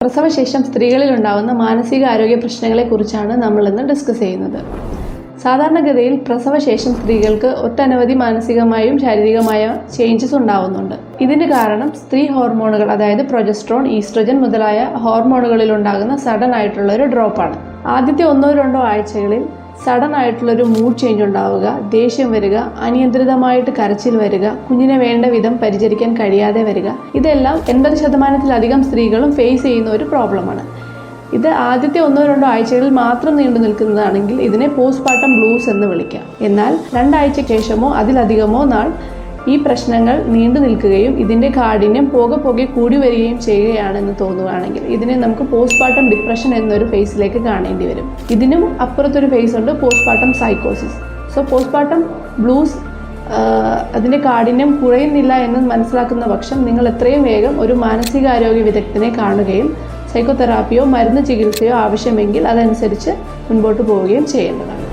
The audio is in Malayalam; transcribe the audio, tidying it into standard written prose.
പ്രസവശേഷം സ്ത്രീകളിൽ ഉണ്ടാകുന്ന മാനസിക ആരോഗ്യ പ്രശ്നങ്ങളെക്കുറിച്ചാണ് നമ്മൾ ഇന്ന് ഡിസ്കസ് ചെയ്യുന്നത്. സാധാരണഗതിയിൽ പ്രസവശേഷം സ്ത്രീകൾക്ക് ഒട്ടനവധി മാനസികമായും ശാരീരികമായ ചേഞ്ചസ് ഉണ്ടാവുന്നുണ്ട്. ഇതിന് കാരണം സ്ത്രീ ഹോർമോണുകൾ, അതായത് പ്രൊജസ്ട്രോൺ, ഈസ്ട്രജൻ മുതലായ ഹോർമോണുകളിൽ ഉണ്ടാകുന്ന സഡൻ ആയിട്ടുള്ള ഒരു ഡ്രോപ്പാണ്. ആദ്യത്തെ 1-2 ആഴ്ചകളിൽ സഡൻ ആയിട്ടുള്ളൊരു മൂഡ് ചേഞ്ച് ഉണ്ടാവുക, ദേഷ്യം വരിക, അനിയന്ത്രിതമായിട്ട് കരച്ചിൽ വരിക, കുഞ്ഞിനെ വേണ്ട വിധം പരിചരിക്കാൻ കഴിയാതെ വരിക, ഇതെല്ലാം 80% സ്ത്രീകളും ഫേസ് ചെയ്യുന്ന ഒരു പ്രോബ്ലമാണ്. ഇത് ആദ്യത്തെ 1-2 ആഴ്ചകളിൽ മാത്രം നീണ്ടു നിൽക്കുന്നതാണെങ്കിൽ ഇതിനെ പോസ്റ്റ്പാർട്ടം ബ്ലൂസ് എന്ന് വിളിക്കാം. എന്നാൽ 2 ആഴ്ചയ്ക്ക് ശേഷമോ അതിലധികമോ നാൾ ഈ പ്രശ്നങ്ങൾ നീണ്ടു നിൽക്കുകയും ഇതിൻ്റെ കാഠിന്യം പോകെ കൂടി വരികയും ചെയ്യുകയാണെന്ന് തോന്നുകയാണെങ്കിൽ ഇതിനെ നമുക്ക് പോസ്റ്റ്പാർട്ടം ഡിപ്രഷൻ എന്നൊരു ഫേസിലേക്ക് കാണേണ്ടി വരും. ഇതിനും അപ്പുറത്തൊരു ഫേസ് ഉണ്ട്, പോസ്റ്റ്പാർട്ടം സൈക്കോസിസ്. സോ പോസ്റ്റ്പാർട്ടം ബ്ലൂസ് അതിൻ്റെ കാഠിന്യം കുറയുന്നില്ല എന്ന് മനസ്സിലാക്കുന്ന പക്ഷം നിങ്ങൾ എത്രയും വേഗം ഒരു മാനസികാരോഗ്യ വിദഗ്ധനെ കാണുകയും സൈക്കോതെറാപ്പിയോ മരുന്ന് ചികിത്സയോ ആവശ്യമെങ്കിൽ അതനുസരിച്ച് മുൻപോട്ട് പോവുകയും ചെയ്യേണ്ടതാണ്.